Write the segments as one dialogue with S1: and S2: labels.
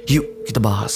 S1: Yuk kita bahas.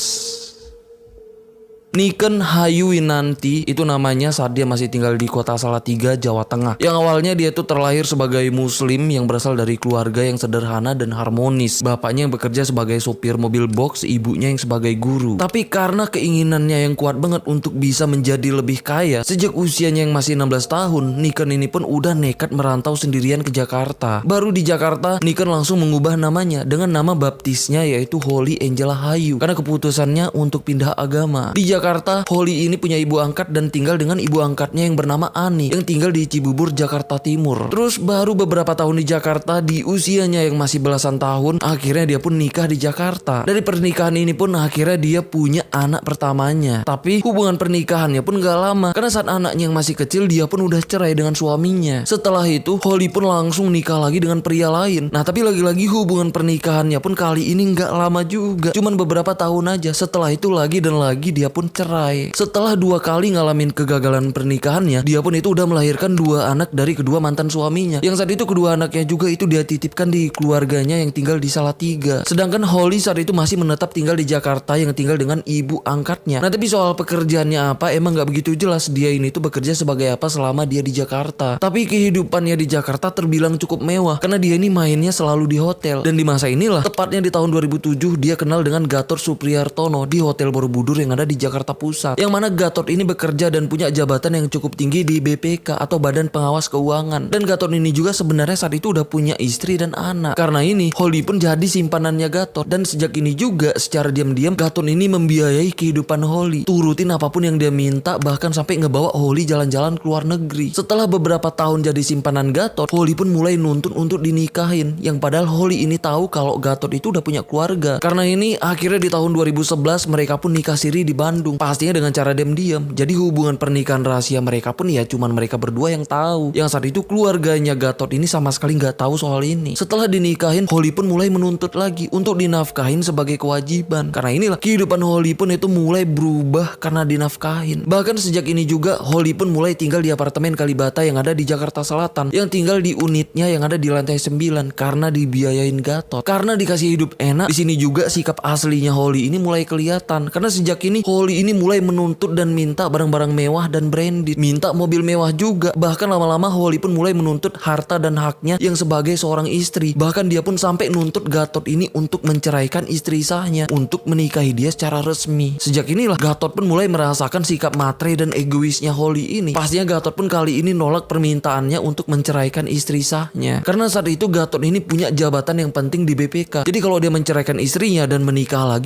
S1: Niken Hayuwinanti itu namanya saat dia masih tinggal di kota Salatiga, Jawa Tengah. Yang awalnya dia tuh terlahir sebagai muslim yang berasal dari keluarga yang sederhana dan harmonis. Bapaknya yang bekerja sebagai sopir mobil box, ibunya yang sebagai guru. Tapi karena keinginannya yang kuat banget untuk bisa menjadi lebih kaya, sejak usianya yang masih 16 tahun, Niken ini pun udah nekat merantau sendirian ke Jakarta. Baru di Jakarta, Niken langsung mengubah namanya dengan nama baptisnya yaitu Holly Angela Hayu karena keputusannya untuk pindah agama. Di Jakarta, Holly ini punya ibu angkat dan tinggal dengan ibu angkatnya yang bernama Ani yang tinggal di Cibubur, Jakarta Timur. Terus baru beberapa tahun di Jakarta, di usianya yang masih belasan tahun, akhirnya dia pun nikah di Jakarta. Dari pernikahan ini pun akhirnya dia punya anak pertamanya. Tapi hubungan pernikahannya pun gak lama karena saat anaknya yang masih kecil dia pun udah cerai dengan suaminya. Setelah itu Holly pun langsung nikah lagi dengan pria lain. Nah tapi lagi-lagi hubungan pernikahannya pun kali ini gak lama juga, cuman beberapa tahun aja. Setelah itu lagi dan lagi dia pun cerai. Setelah 2 kali ngalamin kegagalan pernikahannya, dia pun itu udah melahirkan 2 anak dari kedua mantan suaminya. Yang saat itu kedua anaknya juga itu dia titipkan di keluarganya yang tinggal di Salatiga. Sedangkan Holly saat itu masih menetap tinggal di Jakarta yang tinggal dengan ibu angkatnya. Nah tapi soal pekerjaannya apa emang gak begitu jelas dia ini tuh bekerja sebagai apa selama dia di Jakarta. Tapi kehidupannya di Jakarta terbilang cukup mewah karena dia ini mainnya selalu di hotel. Dan di masa inilah, tepatnya di tahun 2007, dia kenal dengan Gatot Supriyartono di Hotel Borobudur yang ada di Jakarta Pusat. Yang mana Gatot ini bekerja dan punya jabatan yang cukup tinggi di BPK atau Badan Pengawas Keuangan. Dan Gatot ini juga sebenarnya saat itu udah punya istri dan anak. Karena ini Holly pun jadi simpanannya Gatot. Dan sejak ini juga secara diam-diam Gatot ini membiayai kehidupan Holly. Turutin apapun yang dia minta, bahkan sampai ngebawa Holly jalan-jalan ke luar negeri. Setelah beberapa tahun jadi simpanan Gatot, Holly pun mulai nuntun untuk dinikahin. Yang padahal Holly ini tahu kalau Gatot itu udah punya keluarga. Karena ini akhirnya di tahun 2011 mereka pun nikah siri di Bandung. Pastinya dengan cara diam-diam. Jadi hubungan pernikahan rahasia mereka pun ya cuman mereka berdua yang tahu. Yang saat itu keluarganya Gatot ini sama sekali nggak tahu soal ini. Setelah dinikahin, Holly pun mulai menuntut lagi untuk dinafkahin sebagai kewajiban. Karena inilah kehidupan Holly pun itu mulai berubah karena dinafkahin. Bahkan sejak ini juga Holly pun mulai tinggal di apartemen Kalibata yang ada di Jakarta Selatan, yang tinggal di unitnya yang ada di lantai 9 karena dibiayain Gatot. Karena dikasih hidup enak, di sini juga sikap aslinya Holly ini mulai kelihatan. Karena sejak ini Holly ini mulai menuntut dan minta barang-barang mewah dan branded, minta mobil mewah juga. Bahkan lama-lama Holly pun mulai menuntut harta dan haknya yang sebagai seorang istri. Bahkan dia pun sampai nuntut Gatot ini untuk menceraikan istri sahnya, untuk menikahi dia secara resmi. Sejak inilah Gatot pun mulai merasakan sikap matre dan egoisnya Holly ini. Pastinya Gatot pun kali ini nolak permintaannya untuk menceraikan istri sahnya. Karena saat itu Gatot ini punya jabatan yang penting di BPK. Jadi kalau dia menceraikan istrinya dan menikah lagi,